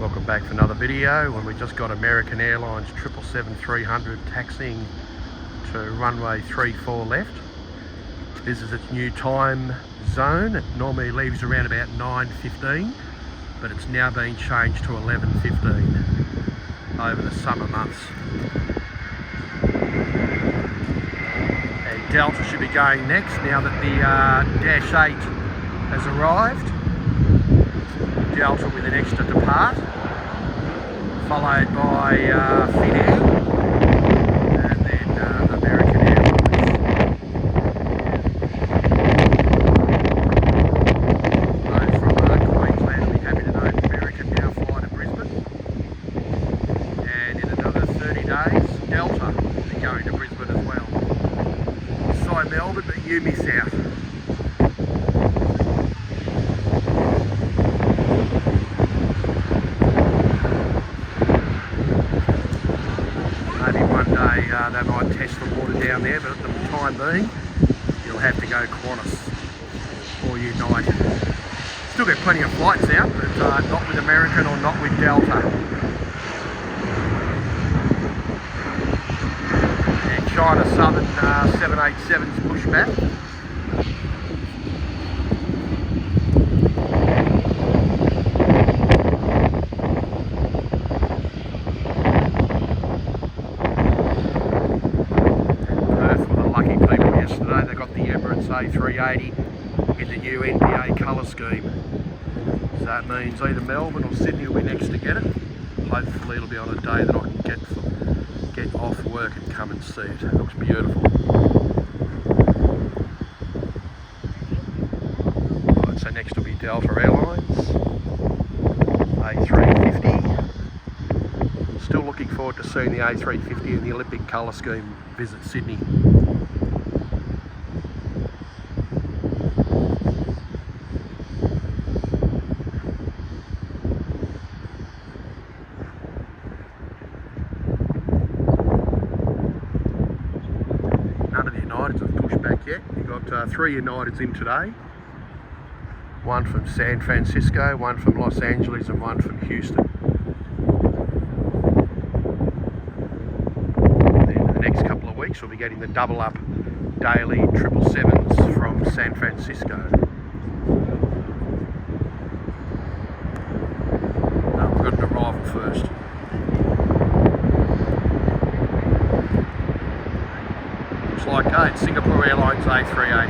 Welcome back for another video, and we just got American Airlines 777-300 taxiing to runway 34 left. This is its new time zone. It normally leaves around about 9:15, but it's now been changed to 11:15 over the summer months. And Delta should be going next now that the Dash 8 has arrived. Delta with an extra depart, followed by Finnair, and then American Airlines. Those from Queensland will be happy to know American now fly to Brisbane, and in another 30 days Delta will be going to Brisbane as well. Sorry Melbourne, but you miss out. They might test the water down there, but at the time being, you'll have to go Qantas or United. Still get plenty of flights out, but not with American or not with Delta. And China Southern 787's pushed back. They got the Emirates A380 in the new NBA colour scheme. So that means either Melbourne or Sydney will be next to get it. Hopefully it'll be on a day that I can get off work and come and see it. It looks beautiful. Right, so next will be Delta Airlines, A350. Still looking forward to seeing the A350 in the Olympic colour scheme visit Sydney. None of the Uniteds have pushed back yet. You've got 3 Uniteds in today. One from San Francisco, one from Los Angeles and one from Houston. Then in the next couple of weeks we'll be getting the double up daily 777s from San Francisco. No, we've got an arrival first. Like it's Singapore Airlines A380.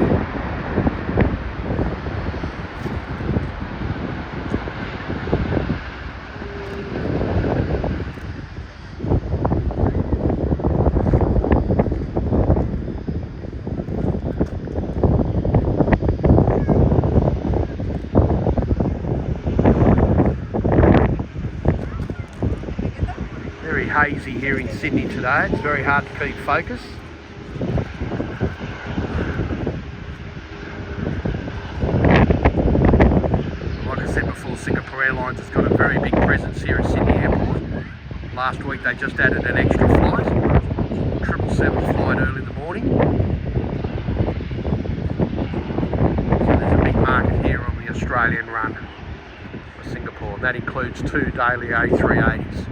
Very hazy here in Sydney today. It's very hard to keep focus. Singapore Airlines has got a very big presence here at Sydney Airport. Last week they just added an extra flight, 777 flight early in the morning. So there's a big market here on the Australian run for Singapore. That includes 2 daily A380s.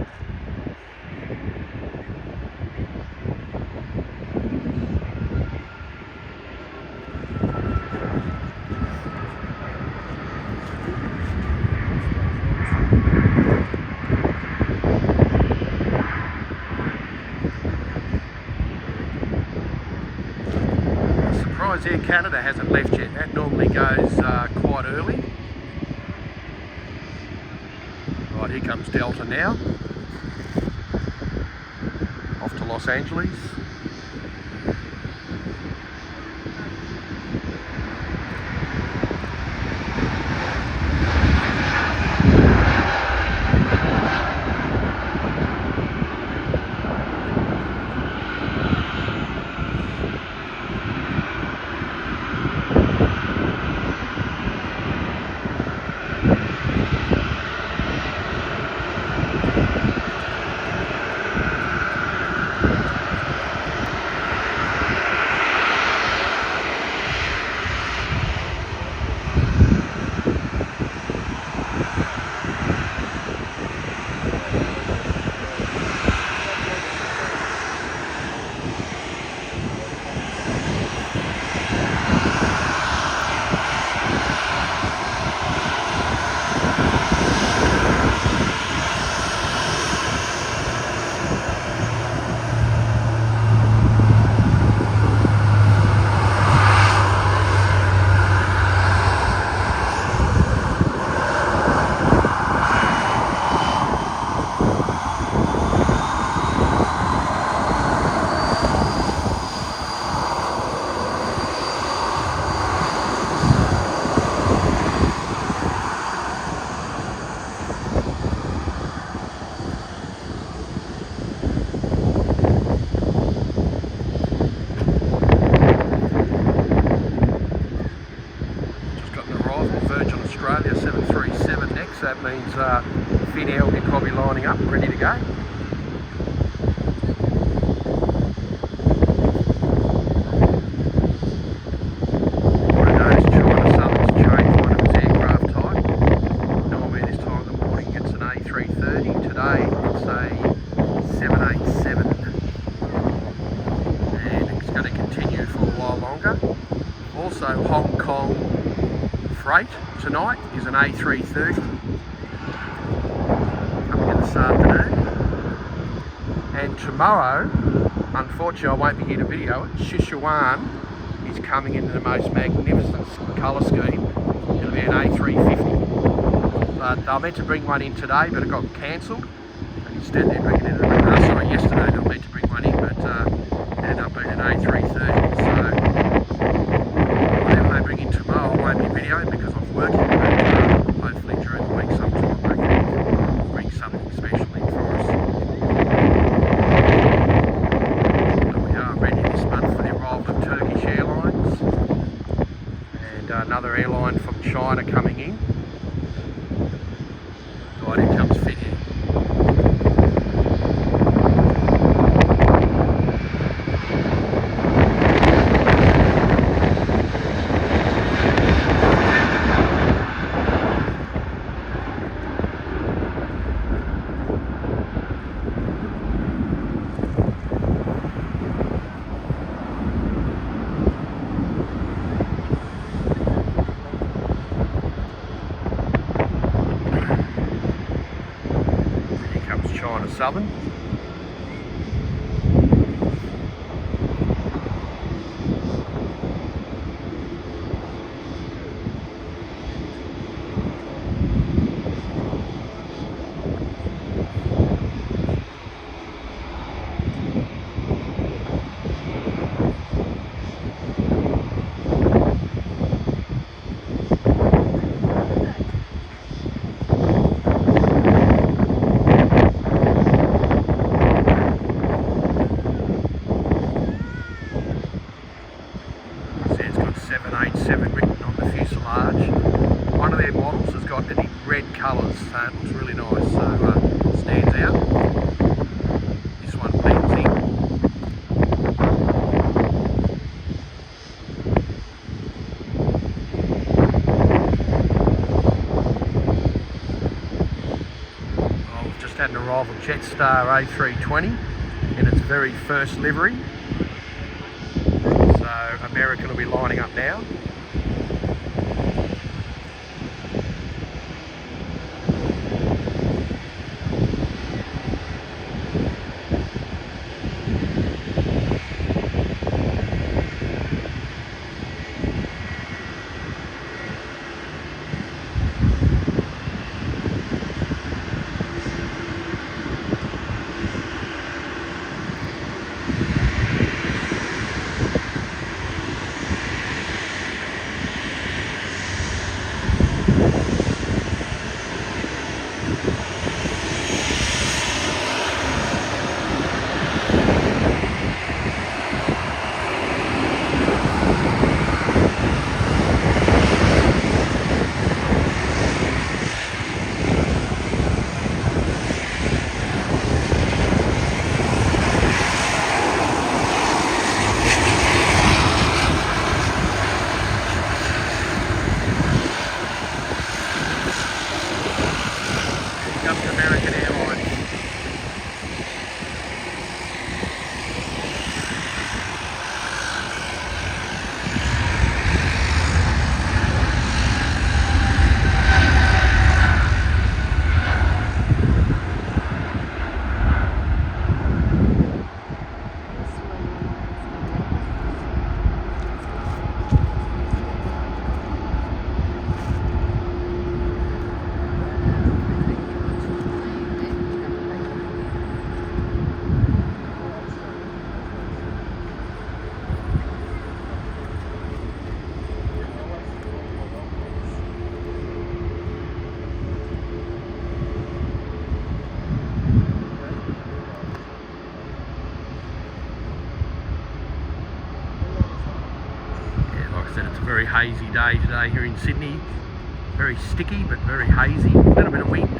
Air Canada hasn't left yet. That normally goes quite early. Right, here comes Delta now. Off to Los Angeles. arrival, Virgin Australia 737 next. That means Finnair will be probably lining up, ready to go. A330. Today it's a 787 and it's going to continue for a while longer. Also Hong Kong freight tonight is an A330 coming in this afternoon, and tomorrow, unfortunately I won't be here to video it, Sichuan is coming into the most magnificent colour scheme. It'll be an A350. They were meant to bring one in today, but it got cancelled, and instead they're bringing in yesterday they were meant to bring one in, but ended up being an A330. So whatever they bring in tomorrow, I won't be videoing because I'm working, but hopefully during the week sometime they can bring something special in for us. So we are ready this month for the arrival of Turkish Airlines and another airline from China coming in. Right, here comes Finnair. China Southern. It's got 787 written on the fuselage. One of their models has got any red colours, so it looks really nice, so it stands out. This one blends in. Oh, we've just had an arrival Jetstar A320 in its very first livery. So American will be lining up now. very hazy day today here in Sydney. Very sticky but very hazy, a little bit of wind.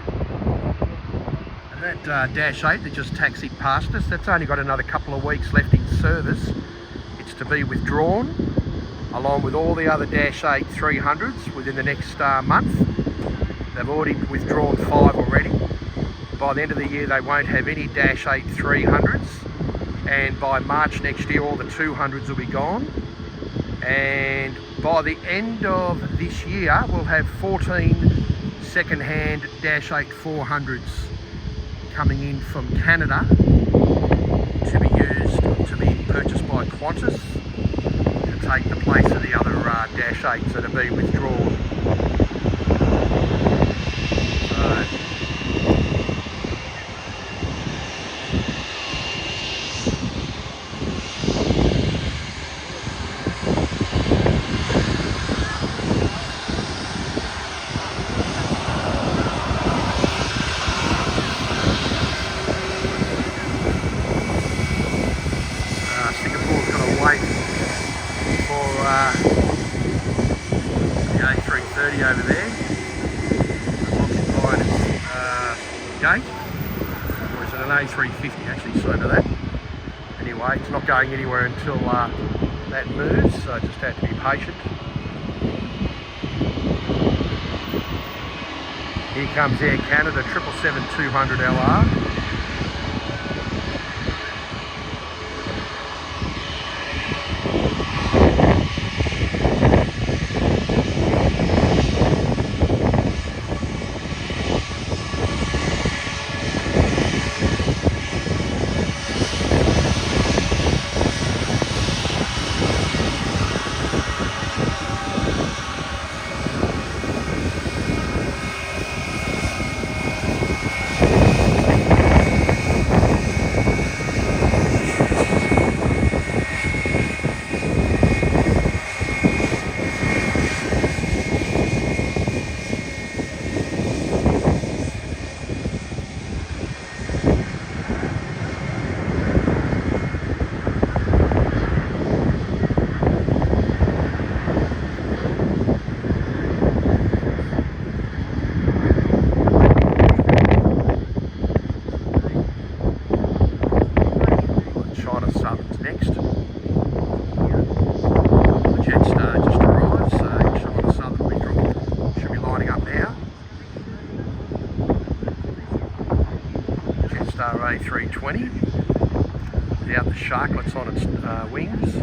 And that Dash 8 that just taxied past us, that's only got another couple of weeks left in service. It's to be withdrawn along with all the other Dash 8 300s within the next month. They've already withdrawn 5 already. By the end of the year they won't have any Dash 8 300s, and by March next year all the 200s will be gone. And by the end of this year we'll have 14 second-hand Dash 8 400s coming in from Canada to be purchased by Qantas to take the place of the other Dash 8s that are being withdrawn. The A330 over there, occupied its gate, or is it an A350 actually, sort of that. Anyway, it's not going anywhere until that moves, so just have to be patient. Here comes Air Canada 777-200 LR. A320 without the sharklets on its wings.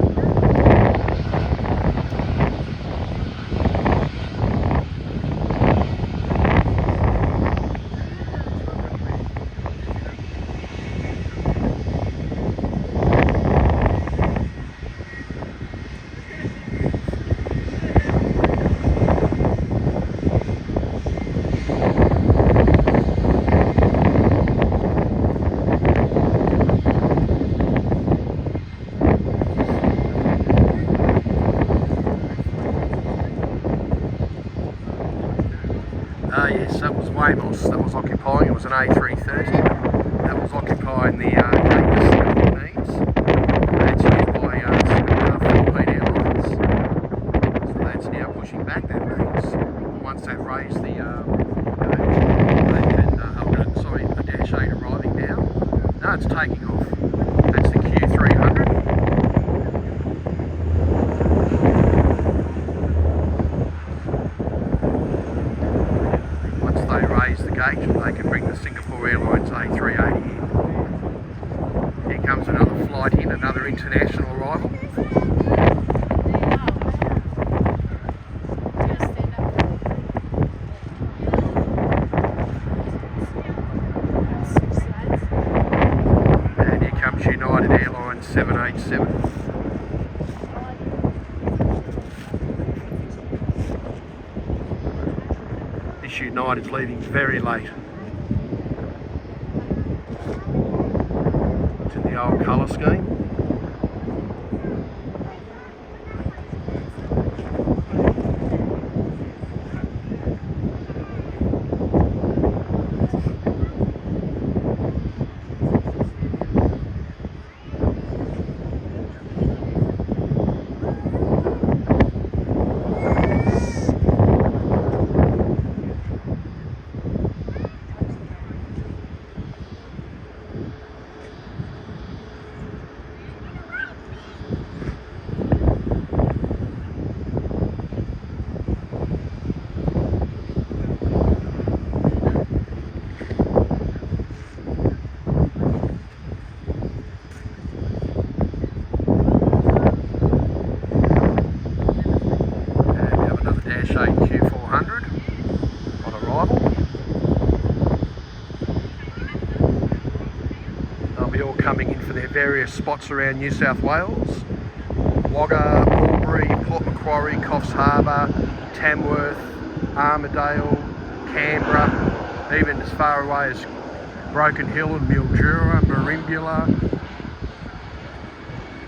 Yes, that was Wamos that was occupying. It was an A330 that was occupying the Qantas needs. That's used by Philippine Airlines. So that's now pushing back. That means once they've raised the, a Dash 8 arriving now. No, it's taking off. That's the Q300. They can bring the Singapore Airlines A380 in. Here comes another flight in, another international arrival. And here comes United Airlines 787. United's leaving very late. It's in the old colour scheme. various spots around New South Wales. Wagga, Albury, Port Macquarie, Coffs Harbour, Tamworth, Armidale, Canberra, even as far away as Broken Hill and Mildura, Merimbula,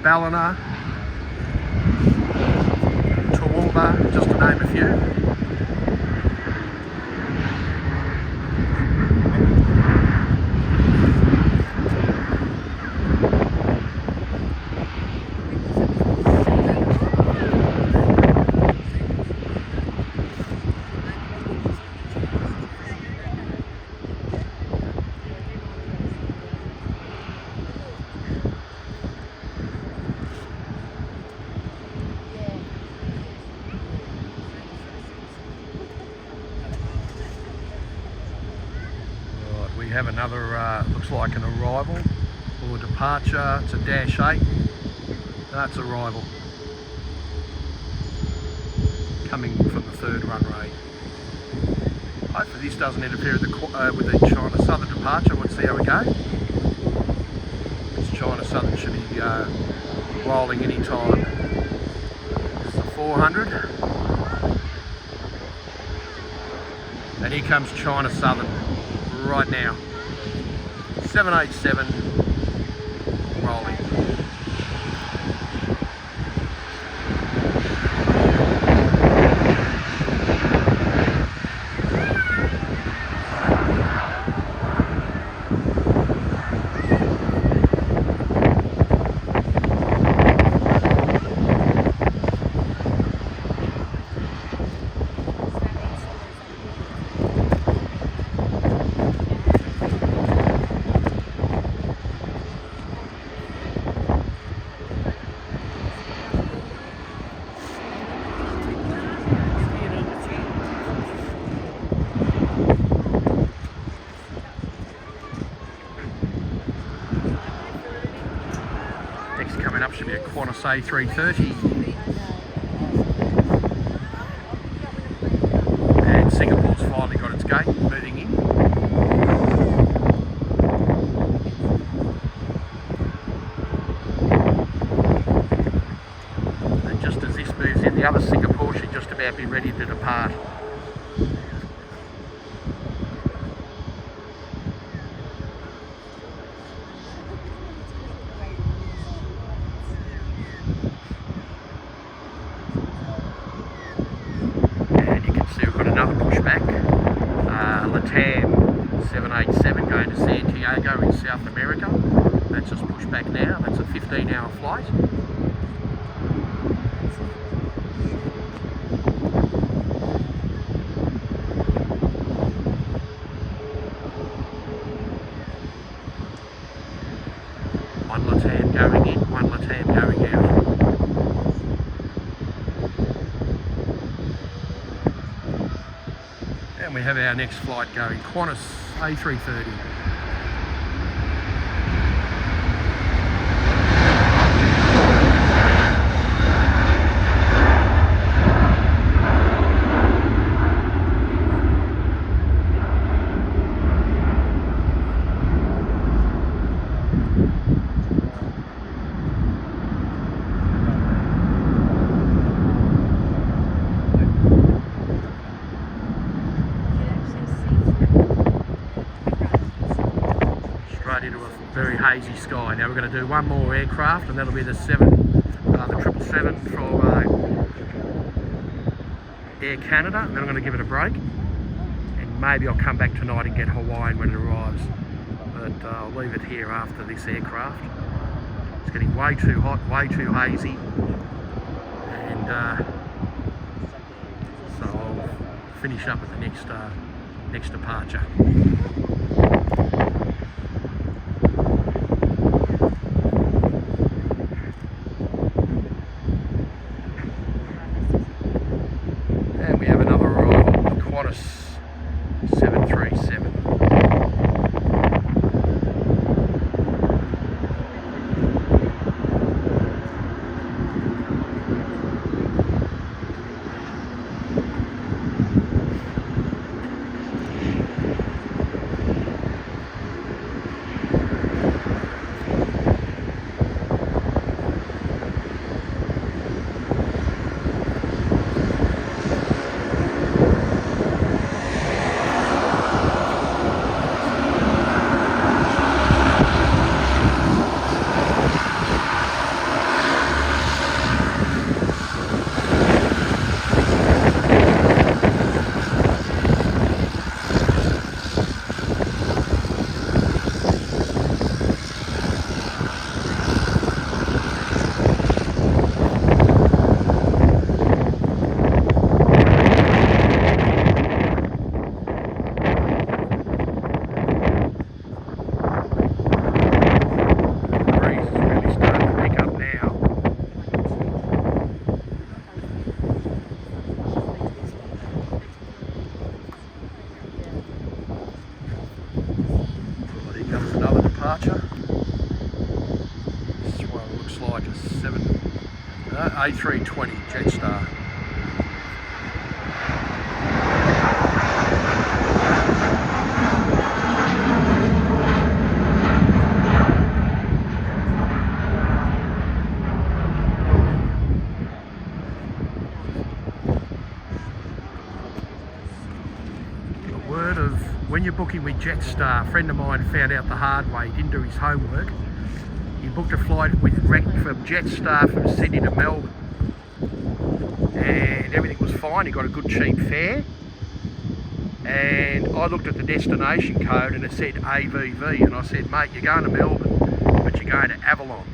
Ballina, Toowoomba, just to name a few. We have another, looks like an arrival or departure. It's a dash 8. That's arrival. Coming from the 3rd runway. Hopefully this doesn't interfere with the China Southern departure. Let's see how we go. This China Southern should be rolling any time. It's the 400. And here comes China Southern right now. 787 rolling. Next coming up should be a Qantas A330. And Singapore's finally got its gate, moving in. And just as this moves in, the other Singapore should just about be ready to depart. Another pushback, Latam 787 going to Santiago in South America. That's just pushed back now. That's a 15-hour flight. One Latam going in, one Latam going out. And we have our next flight going, Qantas A330. Into a very hazy sky. Now we're going to do one more aircraft, and that'll be the 777 from Air Canada, and then I'm going to give it a break, and maybe I'll come back tonight and get Hawaiian when it arrives, but I'll leave it here after this aircraft. It's getting way too hot, way too hazy, and so I'll finish up at the next departure. And we have another arrival, the Qantas 737. departure. This one looks like a A320 Jetstar. Word of when you're booking with Jetstar, a friend of mine found out the hard way. He didn't do his homework. He booked a flight from Jetstar from Sydney to Melbourne, and everything was fine. He got a good cheap fare, and I looked at the destination code and it said AVV, and I said, mate, you're going to Melbourne, but you're going to Avalon.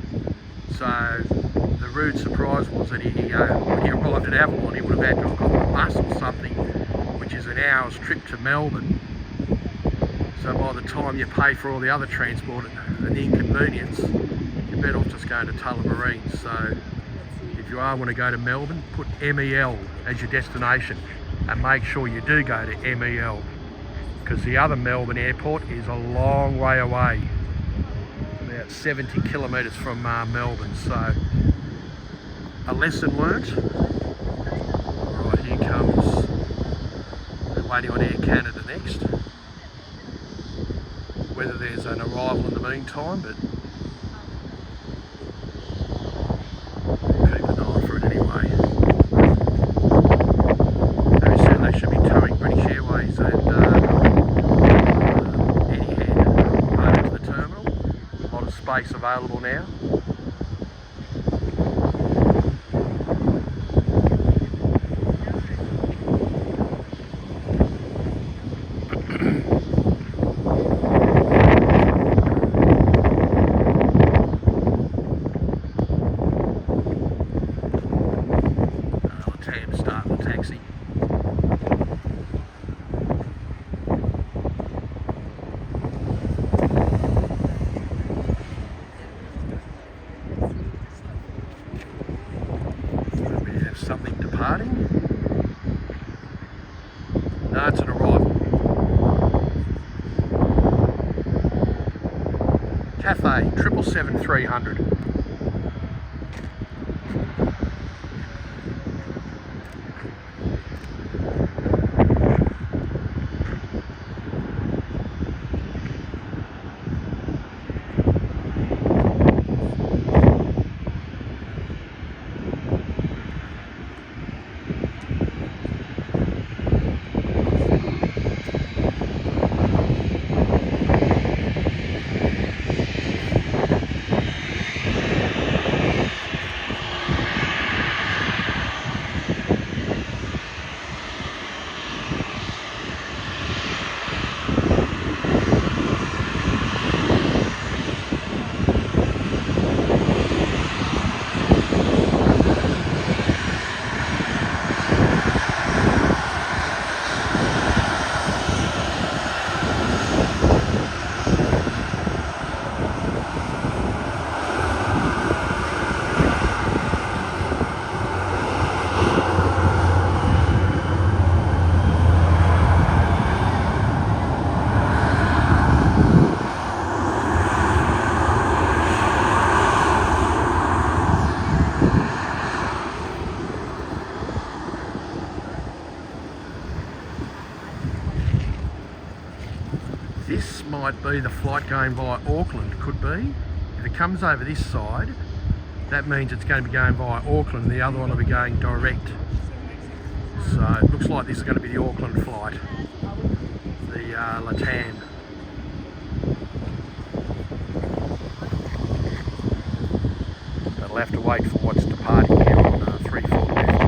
So the rude surprise was that when he arrived at Avalon, he would have had to have got a bus or something, which is an hour's trip to Melbourne. So by the time you pay for all the other transport and the inconvenience, you're better off just going to Tullamarine. So if you want to go to Melbourne, put MEL as your destination, and make sure you do go to MEL, because the other Melbourne airport is a long way away, about 70 kilometres from Melbourne. So a lesson learnt. Right, here comes, we're waiting on Air Canada next. Whether there's an arrival in the meantime, but keep an eye for it anyway. Very soon they should be towing British Airways and Etihad over to the terminal. A lot of space available now. Something departing. No, it's an arrival. Cafe 777-300. This might be the flight going via Auckland, could be. If it comes over this side, that means it's going to be going via Auckland, the other one will be going direct. So it looks like this is going to be the Auckland flight, the Latam. But I'll have to wait for what's departing here on 34 left.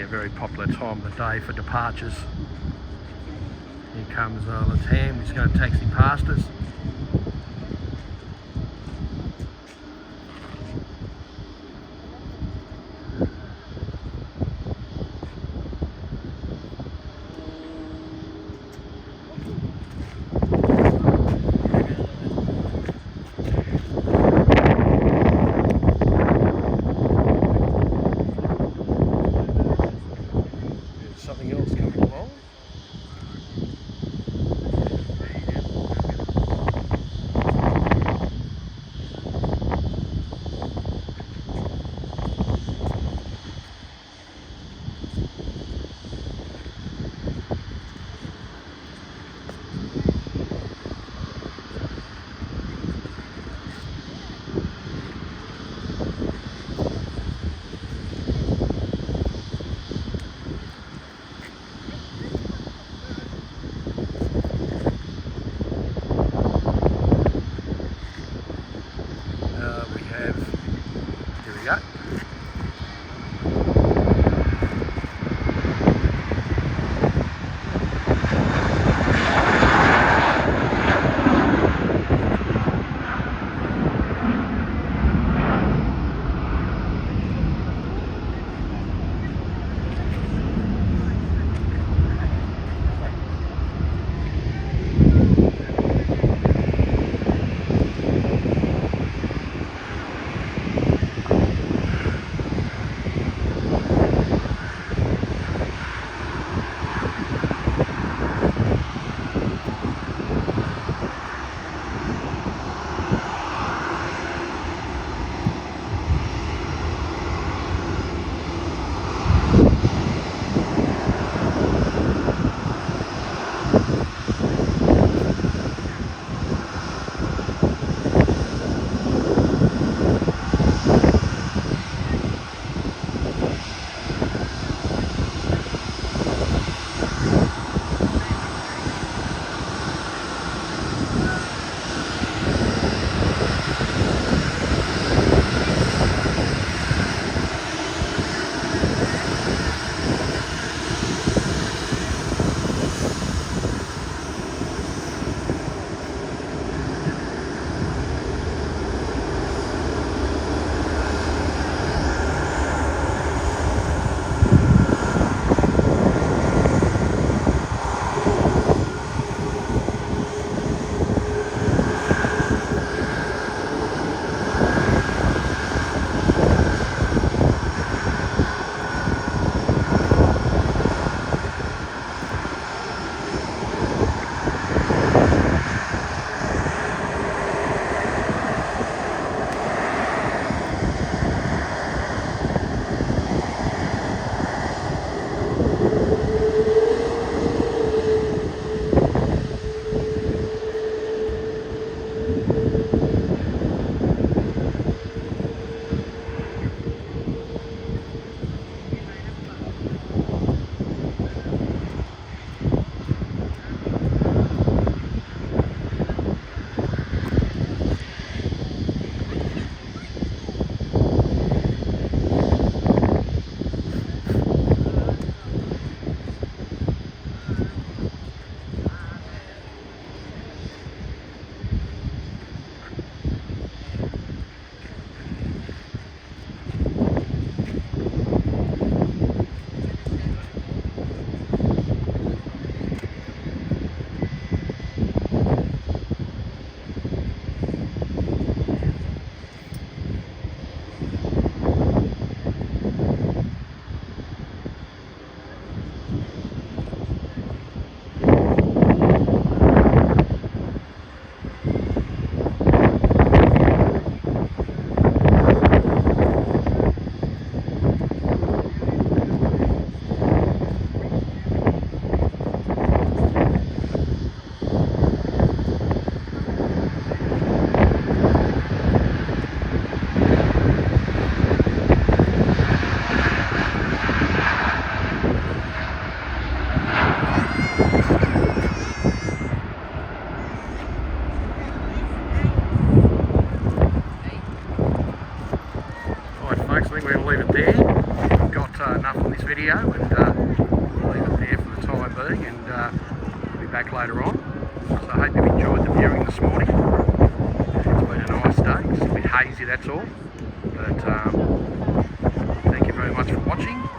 Yeah, very popular time of the day for departures. Here comes Latam, he's going to taxi past us. Something else coming along. seeing, and we'll be back later on. So I hope you enjoyed the viewing this morning. It's been a nice day, just a bit hazy, that's all. But thank you very much for watching.